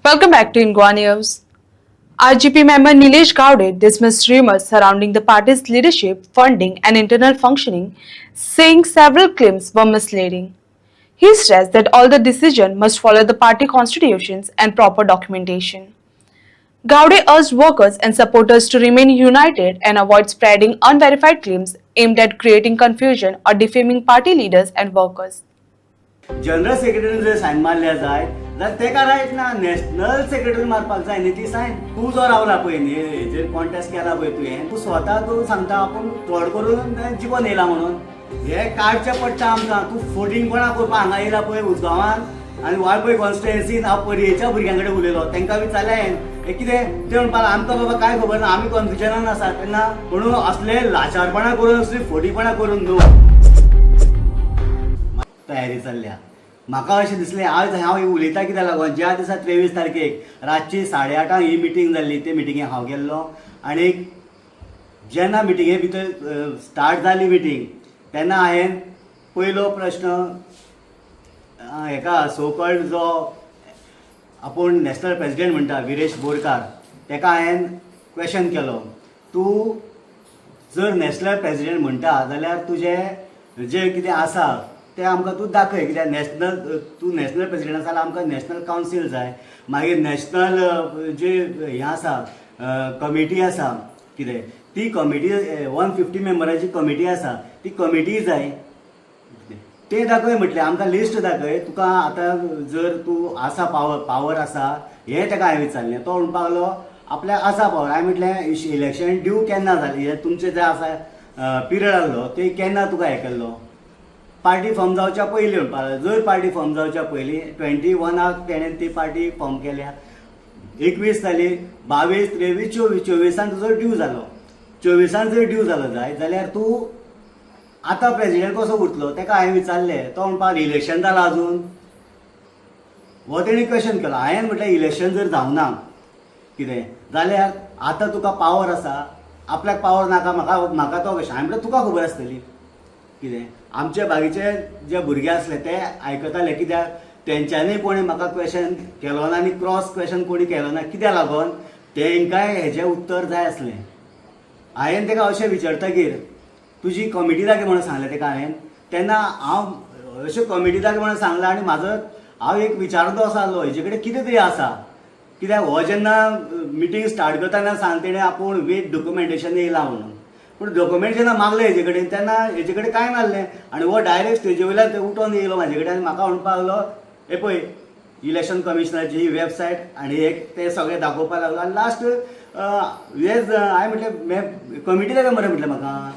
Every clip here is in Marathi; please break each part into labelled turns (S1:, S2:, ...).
S1: Welcome back to Ingwa News. RGP member Nilesh Gowde dismissed rumors surrounding the party's leadership, funding, and internal functioning, saying several claims were misleading. He stressed that all the decisions must follow the party constitutions and proper documentation. Gowde urged workers and supporters to remain united and avoid spreading unverified claims aimed at creating confusion or defaming party leaders and workers.
S2: General secretary जर सायन मारल्या जाय जाल्यार तेका रायट ना. नॅशनल सेक्रेटरी मारपाक जाय न्ही ती सायन. तूं जो रावला पळय न्ही हेजेर कॉन्टेस्ट केला पळय तुवें, तूं स्वता तूं सांगता आपूण फ्रॉड करून जिखून येयला म्हणून. हे काडचें पडटा आमकां. तूं फोटींग कोणा करपाक हांगा येयला पळय उजगांवान आनी वाळपय कॉन्स्टिट्युएन्सीन हांव पर्येच्या भुरग्यां कडेन उलयलो, तांकां विचारलें हे कितें ते म्हणपाक आमकां बाबा कांय खबर ना, आमी कन्फ्युजनान आसा. तेन्ना म्हणून असले लाचारपणां करून असली फोटीपणां करून न्हू तयारी चल्ल्या. म्हाका अशें दिसलें हांव उलयता कित्याक लागून ज्या दिसा 23 तारखेक रातची 8:30 ही मिटींग जाल्ली, ते मिटिंगेक हांव गेल्लो. आनी जेन्ना मिटिंगे भितर स्टार्ट जाली मिटींग तेन्ना हांवें पयलो प्रश्न हेका सोकॉल्ड जो आपूण नॅशनल प्रेसिडेंट म्हणटा विरेश बोरकार तेका हांवें क्वेशन केलो, तूं जर नॅशनल प्रेसिडेंट म्हणटा जाल्यार तुजें जें कितें आसा तें आमकां तूं दाखय. कित्याक तूं नॅशनल प्रेसिडेंट आसा जाल्यार आमकां नॅशनल कावन्सील जाय, मागीर नॅशनल जे हें आसा कमिटी आसा कितें ती कमिटी 150 मेंबरांची कमिटी आसा ती कमिटी जाय. तें दाखय म्हटलें, आमकां लिस्ट दाखय. तुका आतां जर तूं आसा पावर आसा हें ताका हांवें विचारलें. तो म्हणपाक लागलो आपल्याक आसा पावर. हांवें म्हटलें इलेक्शन ड्यू केन्ना जाली, हे तुमचें जें आसा पिरियड आहलो ते केन्ना तुका हें केल्लो, पार्टी फॉर्म जावच्या पयलीं म्हणपाक लागलो. जर पार्टी फॉर्म जावच्या पयलीं 21 तेणें ती पार्टी फॉर्म केल्या, 21 जाली, 22, 23, 24, 24 तुजो ड्यू जालो. 24 जर ड्यू जालो जाल्यार तूं आतां प्रेसिडेंट कसो उरतलो ताका हांवें विचारलें. तो म्हणपाक इलेक्शन जालां अजून, हो तेणी क्वेशन केलो. हांवें म्हटलें इलेक्शन जर जावना कितें जाल्यार आतां तुका पावर आसा, आपल्याक पावर नाका म्हाका तो कशें. हांवें म्हटलें तुका खबर आसतली कितें. आमचे बाकीचे जे भुरगे आसले ते आयकताले कित्याक तेंच्यांनी कोणी म्हाका क्वेशन केलो ना आनी क्रॉस क्वेशन कोणी केलो ना. कित्याक लागून तेंकांय हेजें उत्तर जाय आसलें. हांवें ताका अशें विचारतकीर तुजी कमिटी दाखय म्हणून सांगलें ताका हांवें. तेन्ना हांव अशें कमिटी दाखय म्हणून सांगलां आनी हांव एक विचारतो असो आहलो हेजे कडेन कितें तरी आसा. कित्याक हो जेन्ना मिटींग स्टार्ट करतना सांग तेणें आपूण वीथ डॉक्युमेंटेशन येयलां म्हणून, पूण डॉक्युमेंट जेन्ना मागलें हेजे कडेन तेन्ना हेजे कडेन कांय नासलें. आनी हो डायरेक्ट स्टेजी वयल्यान ते उठोन येयलो म्हाजे कडेन आनी म्हाका म्हणपाक लागलो हे पळय इलेक्शन कमिशनराची ही वेबसायट आनी एक ते सगळें दाखोवपाक लागलो. आनी लास्ट हांवें म्हटलें कमिटी दाखय मरे म्हटलें म्हाका.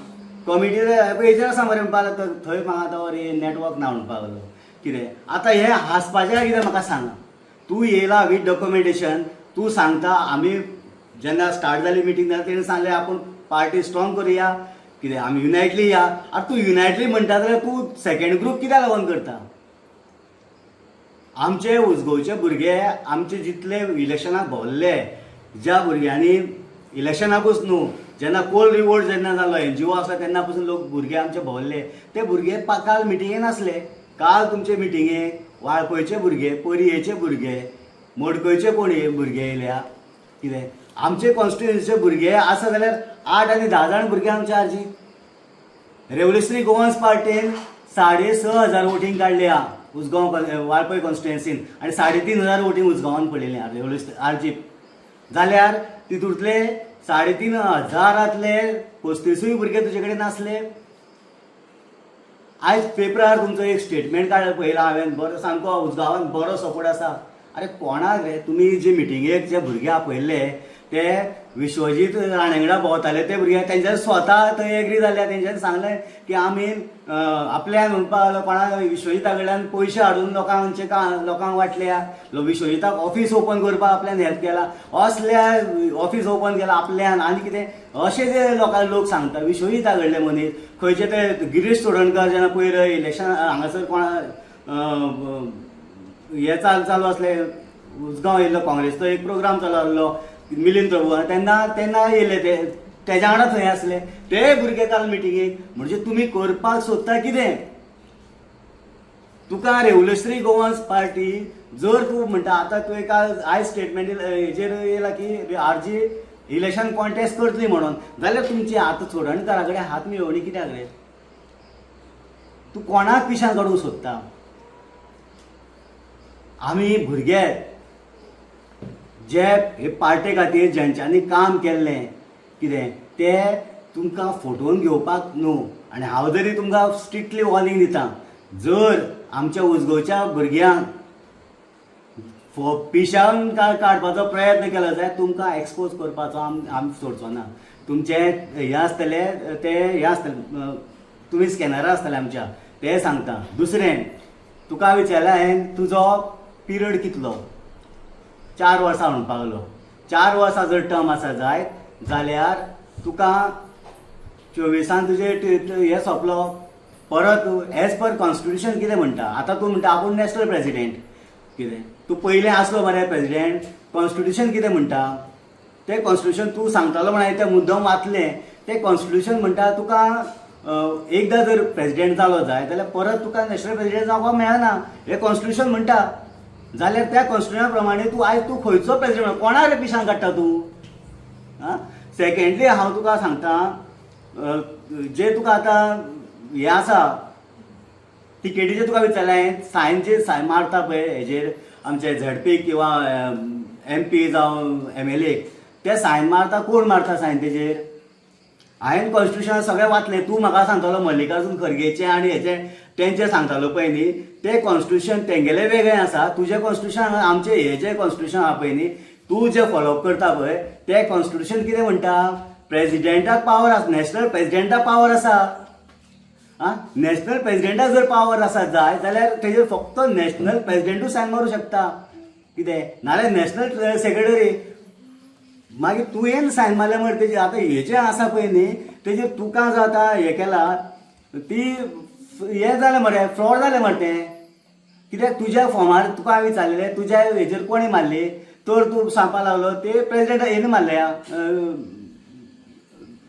S2: कमिटी हेजेर आसा मरे म्हणपाक लागलो. थंय म्हाका आतां नेटवर्क ना म्हणपाक लागलो. कितें आतां हें हांसपाचें कितें म्हाका सांग. तूं येयला वीथ डॉक्युमेंटेशन, तूं सांगता आमी जेन्ना स्टार्ट जाली मिटींग तेन्ना तेणें सांगलें आपूण पार्टी स्ट्रॉंग करुया कितें आमी युनायटली या. आतां तूं युनायटली म्हणटा जाल्यार तूं सेकंड ग्रूप कित्याक लागून करता. आमचे उजगांवचे भुरगे आमचे जितले इलेक्शनाक भोंवल्ले ज्या भुरग्यांनी इलेक्शनाकूच न्हू जेन्ना कोल रिवोल्ट जेन्ना जालो NGO आसा तेन्ना पसून लोक भुरगे आमचे भोंवल्ले ते भुरगे काल मिटिंगेन आसले. काल तुमचे मिटिंगेक वाळपयचे भुरगे, पर्येचे भुरगे, मोडकयचे कोणी भुरगे येयल्या. कितें आमचे कॉन्स्टिट्युएन्सीचे भुरगे आसा जाल्यार 8 आनी 10 जाण भुरगे आमचे आरजी. रेव्होल्युशनरी गोवन्स पार्टीन 6,500 वोटींग काडल्या उजगांव वाळपय कॉन्स्टिट्युएन्सीन आनी 3,500 वोटींग उजगांवान पडलेलें रेव्होल्युशन आरजी. जाल्यार तितूंतले 3,500 35 भुरगे तुजे कडेन नासले. आयज पेपरार तुमचो एक स्टेटमेंट पळयला हांवें, बरो सामको उजगांवान बरो सपोर्ट आसा. अरे कोणाक रे तुमी जे मिटिंगेक जे भुरगे आपयल्ले ते विश्वजीत राणेंगडा भोंवताले ते भुरगे तेंच्यानी स्वता थंय एग्री जाल्या. तेंच्यांनी सांगलें की आमी आपल्यान म्हणपाक लागलो कोणाक विश्वजिता कडल्यान पयशे हाडून लोकांक वाटल्या. विश्वजिताक ऑफीस ओपन करपाक आपल्यान हेल्प केला, असल्या ऑफीस ओपन केला आपल्यान आनी कितें अशें जे लोक सांगता. विश्वजिता कडले मनीस खंयचे ते गिरीश चोडणकर जेन्ना पयर इलेक्शन हांगासर कोणा हे चालू आसले उजगांव येयल्लो काँग्रेसचो एक प्रोग्राम चालू आसलो मिलिंद प्रभू तेन्ना येयले ते तेज्या वांगडा थंय आसले ते भुरगे काल मिटिंगेक. म्हणजे तुमी करपाक सोदता कितें. तुका रेव्होल्युशनरी गोवन्स पार्टी जर तूं म्हणटा आतां तूं एका आयज स्टेटमेंट हेजेर येयला की आरजी इलेक्शन कॉन्टेस्ट करतली म्हणून, जाल्यार तुमची आतां चोडणकारा कडेन हात मिळोवणी कित्याक रे? तूं कोणाक पिशां काडूंक सोदता? आमी भुरगे जे हे पार्टे खातीर जेंच्यांनी काम केल्लें कितें तें तुमकां फोटोवन घेवपाक न्हू. आनी हांव जरी तुमकां स्ट्रिक्टली वॉर्निंग दितां, जर आमच्या उजगांवच्या भुरग्यांक पिशांक काडपाचो प्रयत्न केलो जाल्यार तुमकां एक्सपोज करपाचो आमी सोडचो ना. तुमचे हे आसतले ते हे आसतले, तुमी स्कॅनरां आसतले आमच्या, ते सांगता. दुसरें, तुका विचारलें हांवें तुजो पिरियड कितलो? 4 वर्सां म्हणपाक लागलो. 4 वर्सां जर टर्म आसा जायत जाल्यार तुका 24 तुजे हे सोंपलो. परत एज पर कॉन्स्टिट्युशन कितें म्हणटा? आतां तूं म्हणटा आपूण नॅशनल प्रेसिडेंट, कितें तूं पयलें आसलो मरे प्रेसिडेंट? कॉन्स्टिट्युशन कितें म्हणटा? तें कॉन्स्टिट्युशन तूं सांगतालो म्हण हांवें तें मुद्दम वाचलें. तें कॉन्स्टिट्युशन म्हणटा तुका एकदां जर प्रेसिडेंट जालो जाय जाल्यार परत तुका नॅशनल प्रेसिडेंट जावपाक मेळना, हें कॉन्स्टिट्युशन म्हणटा. जाल्यार त्या कॉन्स्टिट्युशना प्रमाणे तूं खंयचो प्रेसिडेंट? कोणा रे पिशां काडटा तूं? सेकेंडली हांव तुका सांगता, जे तुका आतां हें आसा टिकेटीचेर तुका विचारलें, सायन मारता पळय हेजेर आमचे झडपी किंवा MP जावं MLA, ते सायन मारता. कोण मारता सायन तेजेर? हांवें कॉन्स्टिट्युशन सगळें वाचलें. तूं म्हाका सांगतालो मल्लिकार्जून खरगेचें आनी तेंचें सांगतालो पळय न्ही, तें कॉन्स्टिट्युशन तेंगेलें वेगळें आसा. तुजें कॉन्स्टिट्युशन आमचें हेजें कॉन्स्टिट्युशन आहा पळय न्ही, तूं जें फॉलोअप करता पळय तें कॉन्स्टिट्युशन कितें म्हणटा? प्रेसिडेंटाक पावर आसा, नॅशनल प्रेसिडेंटाक पावर आसा. नॅशनल प्रेसिडेंटाक जर पावर आसा जाय जाल्यार तेजेर फक्त नॅशनल प्रेसिडेंटूच सायन मारूं शकता. कितें नाल्यार नॅशनल सेक्रेटरी. मागीर तुवें सायन मारल्या मरे तेजेर. आतां हेजें आसा पळय न्ही, तेजेर तुका जर आतां हें केलां ती हें जालें मरे, फ्रॉड जालें मरे तें. कित्याक तुज्या फॉर्मार तुका हांवें विचारलेलें तुज्या हेजेर कोणी मारली, तर तूं सांगपाक लागलो ते प्रेसिडेंट हेणी मारल्या,